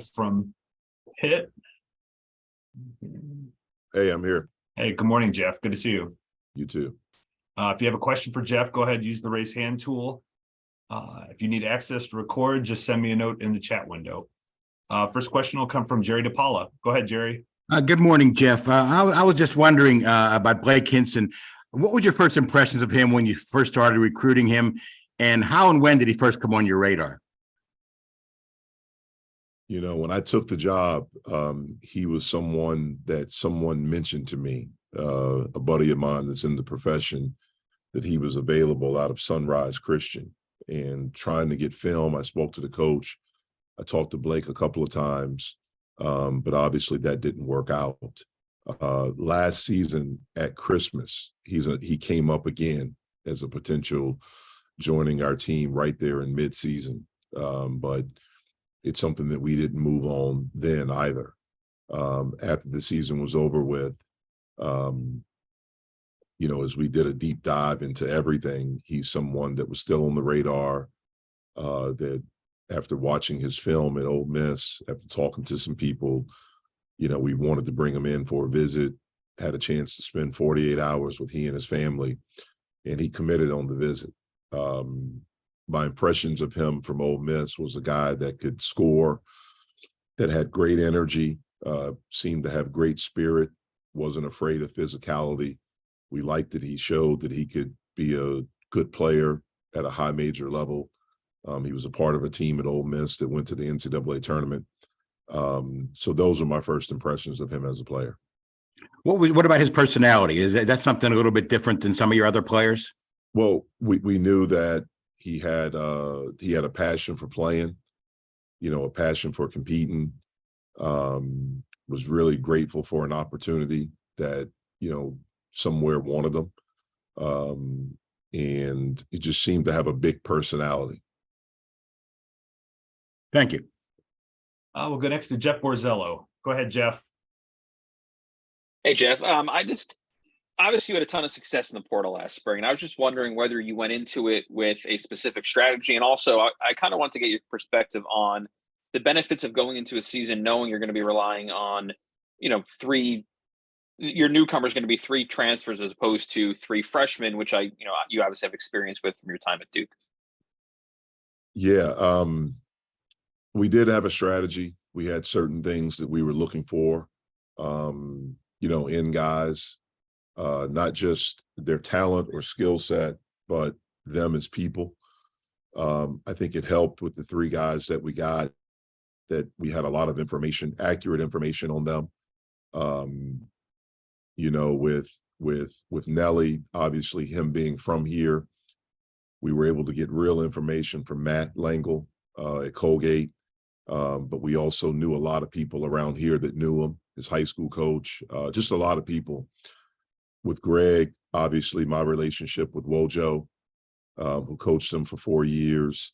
from Pitt. Hey, I'm here. Hey, good morning, Jeff. Good to see you. You too. If you have a question for Jeff, go ahead, use the raise hand tool. If you need access to record, just send me a note in the chat window. First question will come from Jerry DePaula. Go ahead, Jerry. Good morning, Jeff. I was just wondering about Blake Hinson. What was your first impressions of him when you first started recruiting him, and how and when did he first come on your radar? You know, when I took the job, he was someone mentioned to me, a buddy of mine that's in the profession, that he was available out of Sunrise Christian and trying to get film. I spoke to the coach. I talked to Blake a couple of times, but obviously that didn't work out. Last season at Christmas, he came up again as a potential joining our team right there in midseason. But it's something that we didn't move on then either. After the season was over with, you know, as we did a deep dive into everything, he's someone that was still on the radar, that after watching his film at Ole Miss, after talking to some people, you know, we wanted to bring him in for a visit, had a chance to spend 48 hours with he and his family, and he committed on the visit. My impressions of him from Ole Miss was a guy that could score, that had great energy, seemed to have great spirit, wasn't afraid of physicality. We liked that he showed that he could be a good player at a high major level. He was a part of a team at Ole Miss that went to the NCAA tournament. So those are my first impressions of him as a player. What about his personality? Is that something a little bit different than some of your other players? Well, we knew that he had a passion for playing, you know, a passion for competing. Was really grateful for an opportunity that, you know, somewhere wanted them. And it just seemed to have a big personality. Thank you. We'll go next to Jeff Borzello. Go ahead, Jeff. Hey, Jeff. Obviously you had a ton of success in the portal last spring, and I was just wondering whether you went into it with a specific strategy. And also, I kind of want to get your perspective on the benefits of going into a season knowing you're going to be relying on, you know, your newcomer is going to be 3 transfers as opposed to 3 freshmen, which you obviously have experience with from your time at Duke. Yeah, we did have a strategy. We had certain things that we were looking for, you know, in guys. Not just their talent or skill set, but them as people. I think it helped with the 3 guys that we got, that we had a lot of information, accurate information on them. You know, with Nelly, obviously him being from here, we were able to get real information from Matt Langle at Colgate. But we also knew a lot of people around here that knew him, his high school coach, just a lot of people. With Greg, obviously my relationship with Wojo, who coached him for 4 years.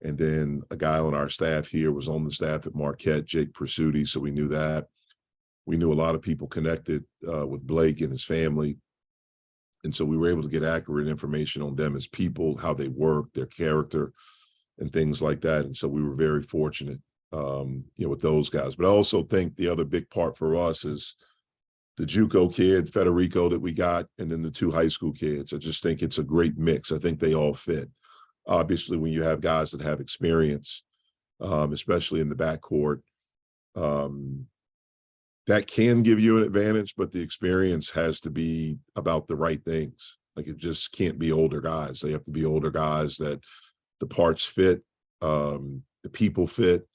And then a guy on our staff here was on the staff at Marquette, Jake Pursuti, so we knew that. We knew a lot of people connected with Blake and his family. And so we were able to get accurate information on them as people, how they work, their character, and things like that. And so we were very fortunate, you know, with those guys. But I also think the other big part for us is the JUCO kid, Federico, that we got, and then the 2 high school kids. I just think it's a great mix. I think they all fit. Obviously, when you have guys that have experience, especially in the backcourt, that can give you an advantage, but the experience has to be about the right things. Like, it just can't be older guys. They have to be older guys that the parts fit, the people fit.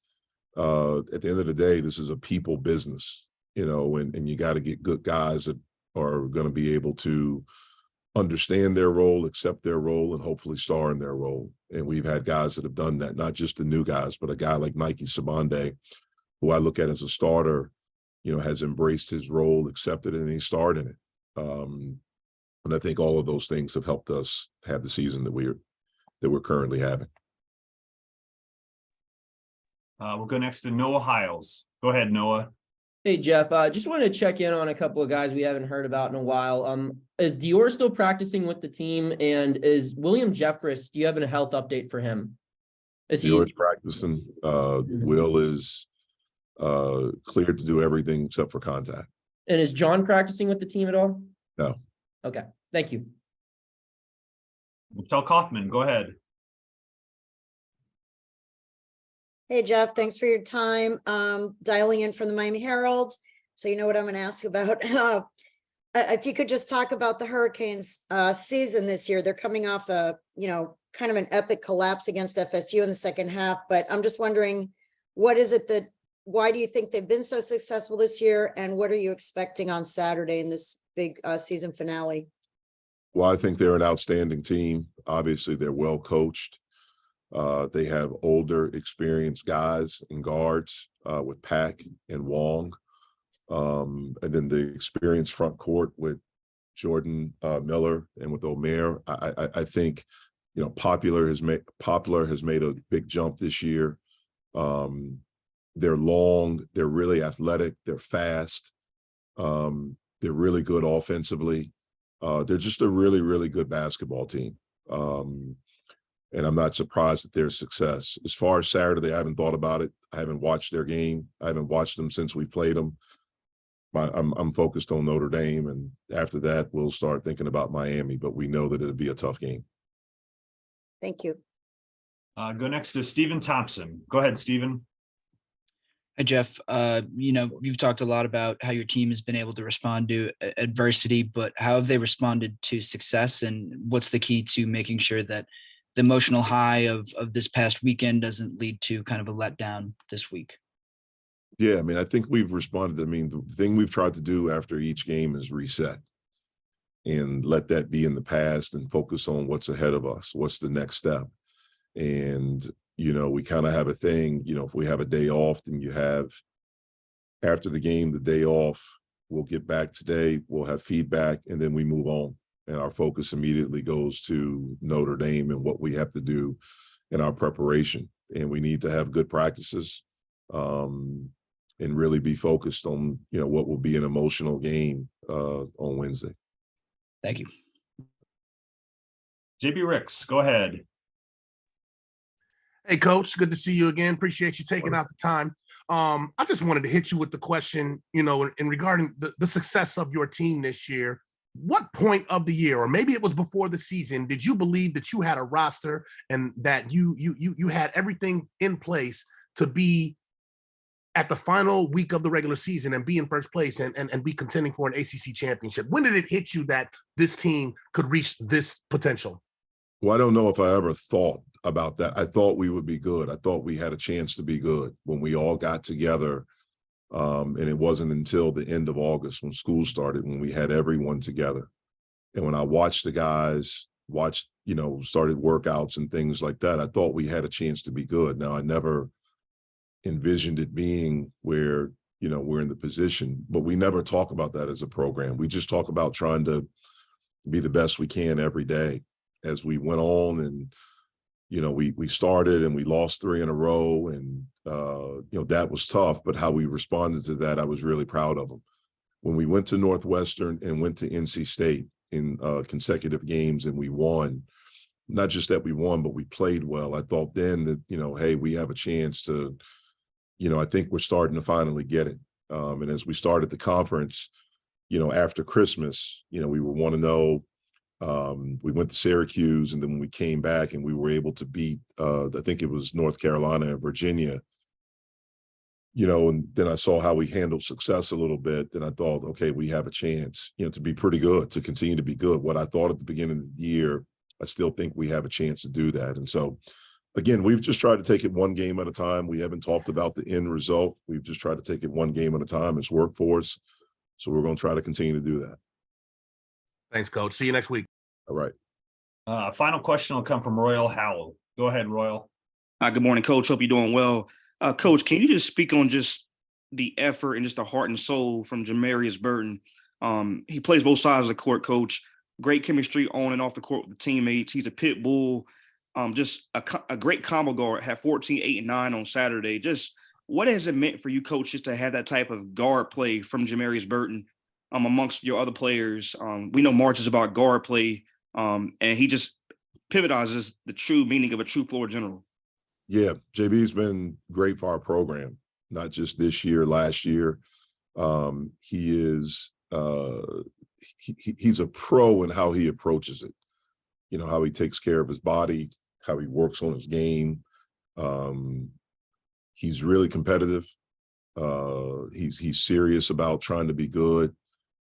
At the end of the day, this is a people business, you know, and you got to get good guys that are going to be able to understand their role, accept their role, and hopefully star in their role. And we've had guys that have done that, not just the new guys, but a guy like Nike Sabande, who I look at as a starter, you know, has embraced his role, accepted it, and he starred in it. And I think all of those things have helped us have the season that we're currently having. We'll go next to Noah Hiles. Go ahead, Noah. Hey, Jeff, just wanted to check in on a couple of guys we haven't heard about in a while. Is Dior still practicing with the team? And is William Jeffress, do you have a health update for him? Dior's practicing. Will is cleared to do everything except for contact. And is John practicing with the team at all? No. Okay, thank you. Michelle Kaufman, go ahead. Hey, Jeff, thanks for your time. Dialing in from the Miami Herald. So you know what I'm going to ask about. If you could just talk about the Hurricanes season this year. They're coming off kind of an epic collapse against FSU in the second half. But I'm just wondering, why do you think they've been so successful this year? And what are you expecting on Saturday in this big season finale? Well, I think they're an outstanding team. Obviously, they're well coached. They have older, experienced guys and guards with Pack and Wong. And then the experienced front court with Jordan Miller and with Omer. I think, Popular has made a big jump this year. They're long, they're really athletic, they're fast. They're really good offensively. They're just a really, really good basketball team. And I'm not surprised at their success. As far as Saturday, I haven't thought about it. I haven't watched their game. I haven't watched them since we played them. I'm focused on Notre Dame, and after that, we'll start thinking about Miami, but we know that it'll be a tough game. Thank you. Go next to Stephen Thompson. Go ahead, Stephen. Hi, Jeff. You've talked a lot about how your team has been able to respond to adversity, but how have they responded to success? And what's the key to making sure that the emotional high of this past weekend doesn't lead to kind of a letdown this week? Yeah, I think we've responded. The thing we've tried to do after each game is reset and let that be in the past and focus on what's ahead of us. What's the next step? And, we kind of have a thing, if we have a day off, then you have after the game, the day off, we'll get back today, we'll have feedback, and then we move on. And our focus immediately goes to Notre Dame and what we have to do in our preparation. And we need to have good practices. And really be focused on, what will be an emotional game on Wednesday. Thank you. JB Ricks, go ahead. Hey, Coach, good to see you again. Appreciate you taking out the time. I just wanted to hit you with the question, in regarding the success of your team this year. What point of the year, or maybe it was before the season, did you believe that you had a roster and that you had everything in place to be at the final week of the regular season and be in first place and be contending for an ACC championship? When did it hit you that this team could reach this potential? Well, I don't know if I ever thought about that. I thought we would be good. I thought we had a chance to be good when we all got together. And it wasn't until the end of August when school started, when we had everyone together. And when I watched the guys, started workouts and things like that, I thought we had a chance to be good. Now, I never envisioned it being where, we're in the position, but we never talk about that as a program. We just talk about trying to be the best we can every day. As we went on and, we started and we lost 3 in a row and, that was tough, but how we responded to that, I was really proud of them. When we went to Northwestern and went to NC State in consecutive games and we won, not just that we won, but we played well. I thought then that, hey, we have a chance to, I think we're starting to finally get it. And as we started the conference, after Christmas, we were 1-0. We went to Syracuse, and then when we came back and we were able to beat, I think it was North Carolina and Virginia, and then I saw how we handled success a little bit. And I thought, okay, we have a chance, to be pretty good, to continue to be good. What I thought at the beginning of the year, I still think we have a chance to do that. And so, again, we've just tried to take it one game at a time. We haven't talked about the end result. We've just tried to take it one game at a time. It's worked for us. So we're going to try to continue to do that. Thanks, Coach. See you next week. All right. Final question will come from Royal Howell. Go ahead, Royal. Good morning, Coach. Hope you're doing well. Coach, can you just speak on just the effort and just the heart and soul from Jamarius Burton? He plays both sides of the court, Coach. Great chemistry on and off the court with the teammates. He's a pit bull. Just a great combo guard. Had 14, 8, and 9 on Saturday. Just what has it meant for you, Coach, just to have that type of guard play from Jamarius Burton amongst your other players? We know March is about guard play, and he just pivotizes the true meaning of a true floor general. Yeah, JB's been great for our program. not just this year, last year. He's a pro in how he approaches it. You know, how he takes care of his body, how he works on his game. He's really competitive. He's serious about trying to be good.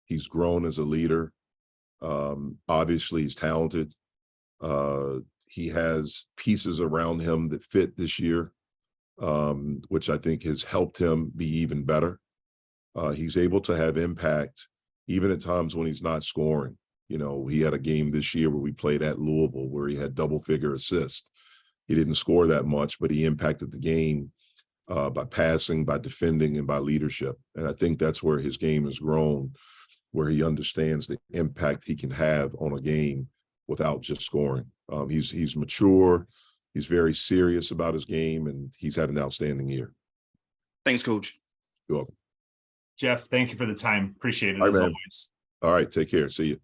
He's grown as a leader. Obviously, he's talented. He has pieces around him that fit this year, which I think has helped him be even better. He's able to have impact even at times when he's not scoring. You know, he had a game this year where we played at Louisville where he had double-figure assists. He didn't score that much, but he impacted the game by passing, by defending, and by leadership. And I think that's where his game has grown, where he understands the impact he can have on a game without just scoring. He's mature. He's very serious about his game, and he's had an outstanding year. Thanks, Coach. You're welcome. Jeff, thank you for the time. Appreciate it All right, as man. always. All right, take care. See you.